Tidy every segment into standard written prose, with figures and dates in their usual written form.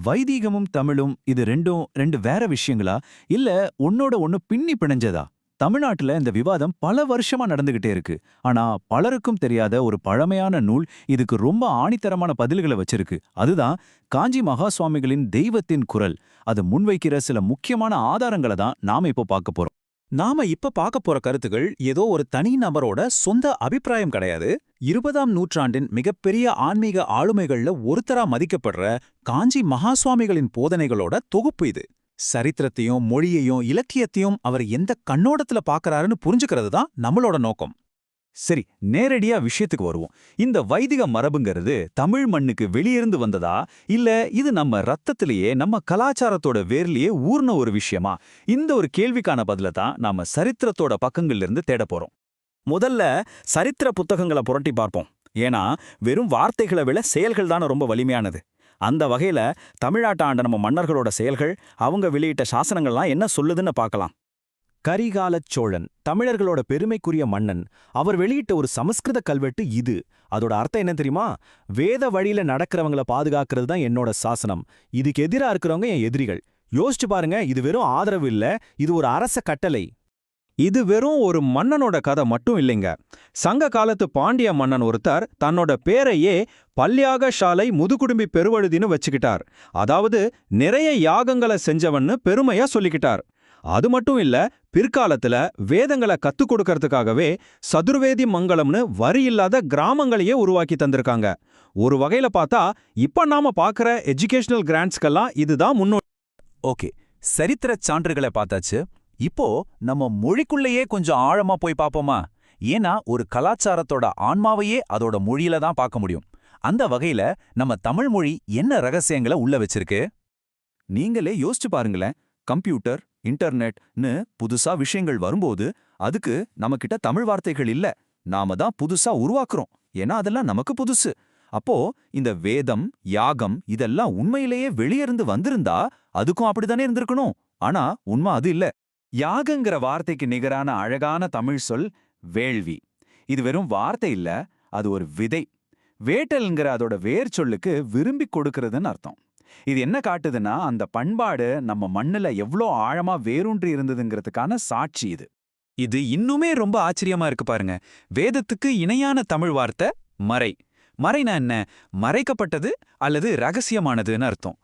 வைதீகமும் தமிழும் இது ரெண்டும் ரெண்டு வேற விஷயங்களா இல்ல ஒன்னோட ஒன்னு பின்னி பிணைஞ்சதா? தமிழ்நாட்டுல இந்த விவாதம் பல வருஷமா நடந்துகிட்டே இருக்கு. ஆனா பலருக்கும் தெரியாத ஒரு பழமையான நூல் இதுக்கு ரொம்ப ஆணித்தரமான பதில்களை வச்சிருக்கு. அதுதான் காஞ்சி மகா சுவாமிகளின் தெய்வத்தின் குரல். அது முன்வைக்கிற சில முக்கியமான ஆதாரங்களை தான் நாம இப்போ பார்க்க போறோம். நாம இப்ப பார்க்க போற கருத்துகள் ஏதோ ஒரு தனி நபரோட சொந்த அபிப்பிராயம் கிடையாது. 20ஆம் நூற்றாண்டின் மிகப்பெரிய ஆன்மீக ஆளுமைகள்ல ஒருத்தரா மதிக்கப்படுற காஞ்சி மகாசுவாமிகளின் போதனைகளோட தொகுப்பு இது. சரித்திரத்தையும் மொழியையும் இலக்கியத்தையும் அவர் எந்த கண்ணோட்டத்துல பார்க்கறாருன்னு புரிஞ்சுக்கிறது தான் நம்மளோட நோக்கம். சரி, நேரடியா விஷயத்துக்கு வருவோம். இந்த வைதிக மரபுங்கிறது தமிழ் மண்ணுக்கு வெளியிருந்து வந்ததா இல்ல இது நம்ம ரத்தத்திலேயே நம்ம கலாச்சாரத்தோட வேர்லயே ஊர்ன ஒரு விஷயமா? இந்த ஒரு கேள்விக்கான பதில தான் நாம சரித்திரத்தோட பக்கங்கள்ல இருந்து தேட போறோம். முதல்ல சரித்திர புத்தகங்களை புரட்டி பார்ப்போம். ஏன்னா வெறும் வார்த்தைகளை விட செயல்கள் தானே ரொம்ப வலிமையானது. அந்த வகையில தமிழ்நாட்டை ஆண்ட நம்ம மன்னர்களோட செயல்கள், அவங்க வெளியிட்ட சாசனங்கள்லாம் என்ன சொல்லுதுன்னு பார்க்கலாம். கரிகாலச் சோழன் தமிழர்களோட பெருமைக்குரிய மன்னன். அவர் வெளியிட்ட ஒரு சமஸ்கிருத கல்வெட்டு இது. அதோட அர்த்தம் என்ன தெரியுமா? வேத வழியில நடக்கிறவங்கள பாதுகாக்கிறது தான் என்னோட சாசனம். இதுக்கு எதிரா இருக்கிறவங்க என் எதிரிகள். யோசிச்சு பாருங்க, இது வெறும் ஆதரவு இல்ல, இது ஒரு அரச கட்டளை. இது வெறும் ஒரு மன்னனோட கதை மட்டும் இல்லைங்க. சங்க காலத்து பாண்டிய மன்னன் ஒருத்தர் தன்னோட பேரையே பல்யாக முதுகுடும்பி பெருவழுதின்னு வச்சுக்கிட்டார். அதாவது நிறைய யாகங்களை செஞ்சவன்னு பெருமையா சொல்லிக்கிட்டார். அது மட்டும் இல்ல, பிற்காலத்துல வேதங்களை கத்துக் கொடுக்கறதுக்காகவே சதுர்வேதி மங்கலம்னு வரி இல்லாத கிராமங்களையே உருவாக்கி தந்திருக்காங்க. ஒரு வகையில பார்த்தா இப்ப நாம பார்க்கற எஜுகேஷனல் கிராண்ட்ஸ்கெல்லாம் இதுதான் முன்னோடி. ஓகே, சரித்திர சான்றுகளை பார்த்தாச்சு. இப்போ நம்ம மொழிக்குள்ளேயே கொஞ்சம் ஆழமா போய் பார்ப்போமா? ஏன்னா ஒரு கலாச்சாரத்தோட ஆன்மாவையே அதோட மொழியில தான் பார்க்க முடியும். அந்த வகையில நம்ம தமிழ் மொழி என்ன ரகசியங்களை உள்ள வச்சிருக்கு? நீங்களே யோசிச்சு பாருங்களேன். கம்ப்யூட்டர், இன்டர்நெட்னு புதுசா விஷயங்கள் வரும்போது அதுக்கு நம்மகிட்ட தமிழ் வார்த்தைகள் இல்ல. நாம தான் புதுசா உருவாக்குறோம். ஏன்னா அதெல்லாம் நமக்கு புதுசு. அப்போ இந்த வேதம், யாகம் இதெல்லாம் உண்மையிலேயே வெளியிருந்து வந்திருந்தா அதுக்கும் அப்படித்தானே இருந்திருக்கணும். ஆனா உண்மை அது இல்ல. யாகங்கிற வார்த்தைக்கு நிகரான அழகான தமிழ் சொல் வேள்வி. இது வெறும் வார்த்தை இல்ல, அது ஒரு விதை. வேட்டல்ங்கிற அதோட வேர் சொல்லுக்கு விரும்பி கொடுக்கறதுன்னு அர்த்தம். இது என்ன காட்டுதுன்னா, அந்த பண்பாடு நம்ம மண்ணுல எவ்வளோ ஆழமா வேரூன்றி இருந்ததுங்கிறதுக்கான சாட்சி இது. இது இன்னுமே ரொம்ப ஆச்சரியமா இருக்கு பாருங்க. வேதத்துக்கு இணையான தமிழ் வார்த்தை மறை. மறைனா என்ன? மறைக்கப்பட்டது அல்லது ரகசியமானதுன்னு அர்த்தம்.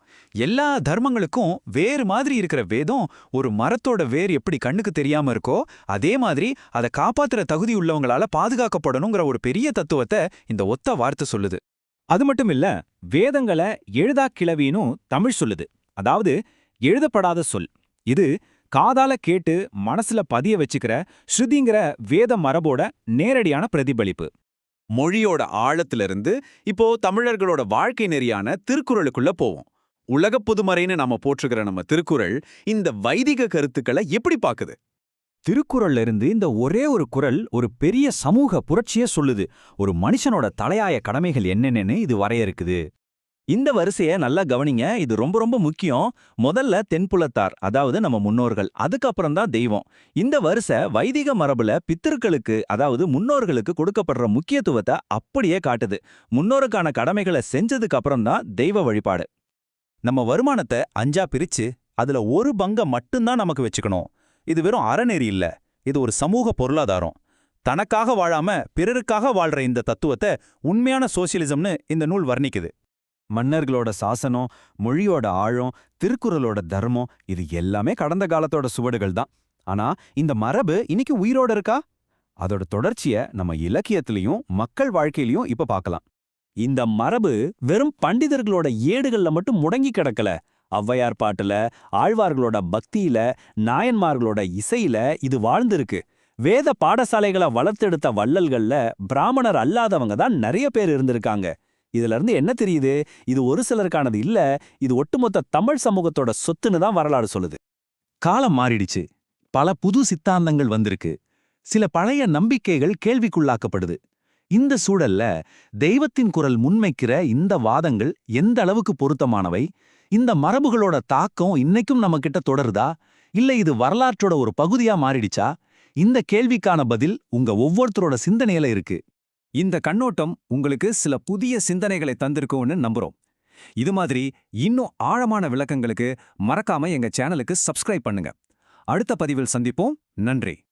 எல்லா தர்மங்களுக்கும் வேறு மாதிரி இருக்கிற வேதம் ஒரு மரத்தோட வேர் எப்படி கண்ணுக்கு தெரியாம இருக்கோ அதே மாதிரி அதை காப்பாத்துற தகுதி உள்ளவங்களால பாதுகாக்கப்படணுங்கிற ஒரு பெரிய தத்துவத்தை இந்த ஒத்த வார்த்தை சொல்லுது. அது மட்டும் இல்ல, வேதங்களை எழுதா கிளவினும் தமிழ் சொல்லுது. அதாவது எழுதப்படாத சொல். இது காதால கேட்டு மனசுல பதிய வச்சுக்கிற ஸ்ருதிங்கிற வேத மரபோட நேரடியான பிரதிபலிப்பு. மொழியோட ஆழத்திலிருந்து இப்போ தமிழர்களோட வாழ்க்கை நெறியான திருக்குறளுக்குள்ள போவோம். உலக பொதுமறைன்னு நாம போற்றுகிற நம்ம திருக்குறள் இந்த வைதிக கருத்துக்களை எப்படி பாக்குது? திருக்குறள்ல இருந்து இந்த ஒரே ஒரு குறள் ஒரு பெரிய சமூக புரட்சியே சொல்லுது. ஒரு மனுஷனோட தலையாய கடமைகள் என்னென்னு இது வரையறுக்குது. இந்த வரிசைய நல்லா கவனிங்க, இது ரொம்ப ரொம்ப முக்கியம். முதல்ல தென்புலத்தார், அதாவது நம்ம முன்னோர்கள், அதுக்கப்புறம் தான் தெய்வம். இந்த வரிசை வைதிக மரபுல பித்தர்களுக்கு, அதாவது முன்னோர்களுக்கு கொடுக்கப்படுற முக்கியத்துவத்தை அப்படியே காட்டுது. முன்னோருக்கான கடமைகளை செஞ்சதுக்கு அப்புறம் தான் தெய்வ வழிபாடு. நம்ம வருமானத்தை 5ஆ பிரிச்சு அதுல ஒரு பங்கை மட்டும்தான் நமக்கு வச்சுக்கணும். இது வெறும் அறநெறி இல்ல, இது ஒரு சமூக பொருளாதாரம். தனக்காக வாழாம பிறருக்காக வாழ்ற இந்த தத்துவத்தை உண்மையான சோசியலிசம்னு இந்த நூல் வர்ணிக்குது. மன்னர்களோட சாசனம், மொழியோட ஆழம், திருக்குறளோட தர்மம் இது எல்லாமே கடந்த காலத்தோட சுவடுகள் தான். ஆனா இந்த மரபு இன்னைக்கு உயிரோட இருக்கா? அதோட தொடர்ச்சிய நம்ம இலக்கியத்திலையும் மக்கள் வாழ்க்கையிலையும் இப்ப பார்க்கலாம். இந்த மரபு வெறும் பண்டிதர்களோட ஏடுகள்ல மட்டும் முடங்கி கிடக்கல. ஔவையார் பாட்டுல, ஆழ்வார்களோட பக்தியில, நாயன்மார்களோட இசையில இது வாழ்ந்திருக்கு. வேத பாடசாலைகளை வளர்த்தெடுத்த வள்ளல்கள்ல பிராமணர் அல்லாதவங்க தான் நிறைய பேர் இருந்திருக்காங்க. இதுல இருந்து என்ன தெரியுது? இது ஒரு சிலருக்கானது இல்ல, இது ஒட்டுமொத்த தமிழ் சமூகத்தோட சொத்துன்னு தான் வரலாறு சொல்லுது. காலம் மாறிடுச்சு, பல புது சித்தாந்தங்கள் வந்திருக்கு, சில பழைய நம்பிக்கைகள் கேள்விக்குள்ளாக்கப்படுது. இந்த சூழல்ல தெய்வத்தின் குரல் முன்வைக்கிற இந்த வாதங்கள் எந்த அளவுக்கு பொருத்தமானவை? இந்த மரபுகளோட தாக்கம் இன்னைக்கும் நம்ம கிட்ட தொடருதா, இல்ல இது வரலாற்றோட ஒரு பகுதியா மாறிடுச்சா? இந்த கேள்விக்கான பதில் உங்க ஒவ்வொருத்தரோட சிந்தனையில இருக்கு. இந்த கண்ணோட்டம் உங்களுக்கு சில புதிய சிந்தனைகளை தந்திருக்கும்னு நம்புறோம். இது மாதிரி இன்னும் ஆழமான விளக்கங்களுக்கு மறக்காம எங்க சேனலுக்கு சப்ஸ்கிரைப் பண்ணுங்க. அடுத்த பதிவில் சந்திப்போம். நன்றி.